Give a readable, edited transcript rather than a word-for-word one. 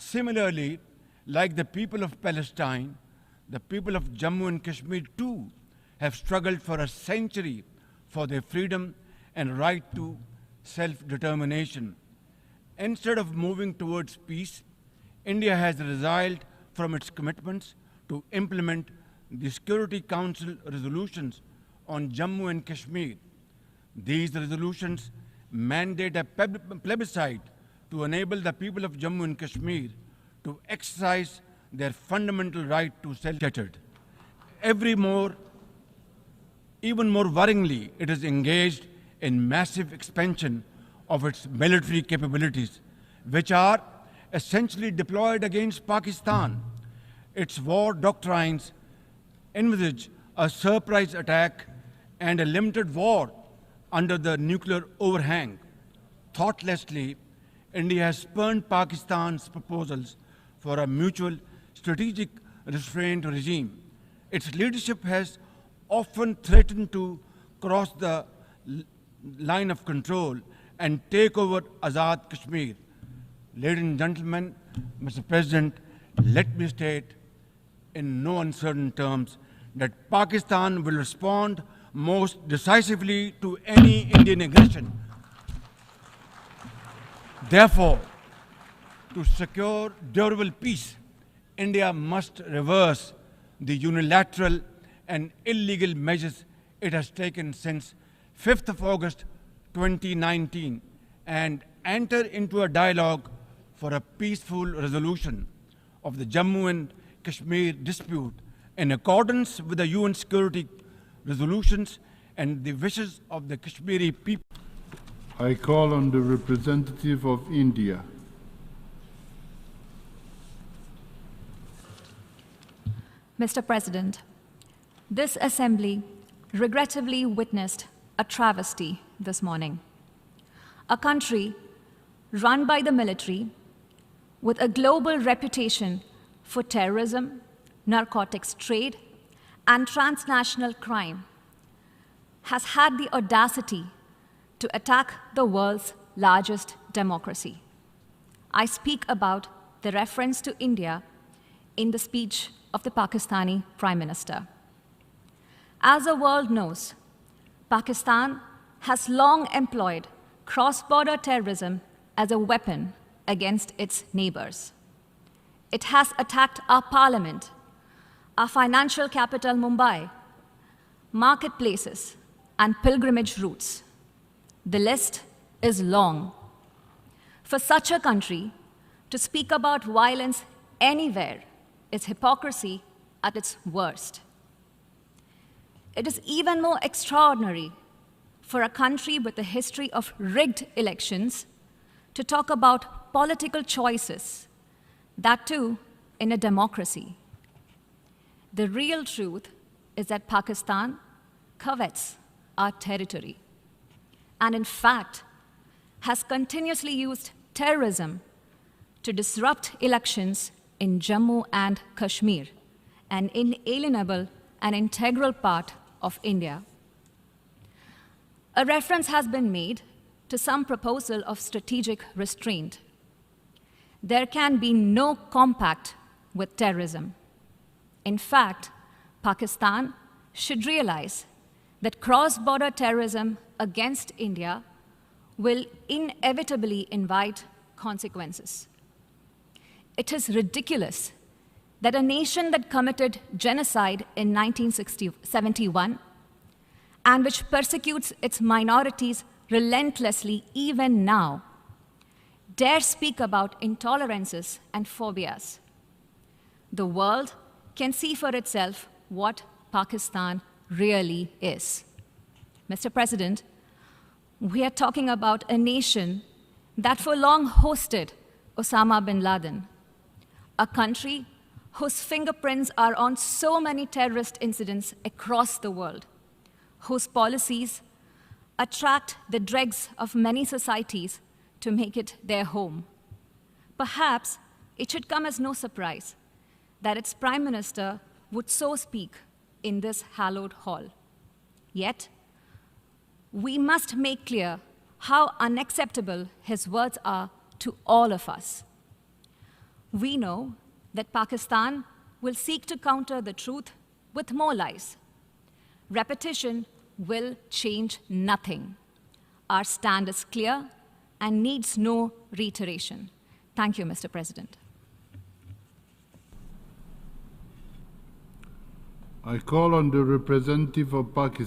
Similarly, like the people of Palestine, the people of Jammu and Kashmir too have struggled for a century for their freedom and right to self-determination. Instead of moving towards peace, India has resiled from its commitments to implement the Security Council resolutions on Jammu and Kashmir. These resolutions mandate a plebiscite to enable the people of Jammu and Kashmir to exercise their fundamental right to self-determination. Even more worryingly, it is engaged in massive expansion of its military capabilities, which are essentially deployed against Pakistan. Its war doctrines envisage a surprise attack and a limited war under the nuclear overhang. Thoughtlessly, India has spurned Pakistan's proposals for a mutual strategic restraint regime. Its leadership has often threatened to cross the line of control and take over Azad Kashmir. Ladies and gentlemen, Mr. President, let me state in no uncertain terms that Pakistan will respond most decisively to any Indian aggression. Therefore, to secure durable peace, India must reverse the unilateral and illegal measures it has taken since 5th of August 2019 and enter into a dialogue for a peaceful resolution of the Jammu and Kashmir dispute in accordance with the UN security resolutions and the wishes of the Kashmiri people. I call on the representative of India. Mr. President, this Assembly regrettably witnessed a travesty this morning. A country run by the military with a global reputation for terrorism, narcotics trade, and transnational crime has had the audacity to attack the world's largest democracy. I speak about the reference to India in the speech of the Pakistani Prime Minister. As the world knows, Pakistan has long employed cross-border terrorism as a weapon against its neighbors. It has attacked our parliament, our financial capital Mumbai, marketplaces, and pilgrimage routes. The list is long. For such a country to speak about violence anywhere is hypocrisy at its worst. It is even more extraordinary for a country with a history of rigged elections to talk about political choices, that too in a democracy. The real truth is that Pakistan covets our territory and in fact has continuously used terrorism to disrupt elections in Jammu and Kashmir, an inalienable and integral part of India. A reference has been made to some proposal of strategic restraint. There can be no compact with terrorism. In fact, Pakistan should realize that cross-border terrorism against India will inevitably invite consequences. It is ridiculous that a nation that committed genocide in 1971 and which persecutes its minorities relentlessly even now dare speak about intolerances and phobias. The world can see for itself what Pakistan really is. Mr. President, we are talking about a nation that for long hosted Osama bin Laden, a country whose fingerprints are on so many terrorist incidents across the world, whose policies attract the dregs of many societies to make it their home. Perhaps it should come as no surprise that its Prime Minister would so speak in this hallowed hall. Yet, we must make clear how unacceptable his words are to all of us. We know that Pakistan will seek to counter the truth with more lies. Repetition will change nothing. Our stand is clear and needs no reiteration. Thank you, Mr. President. I call on the representative of Pakistan.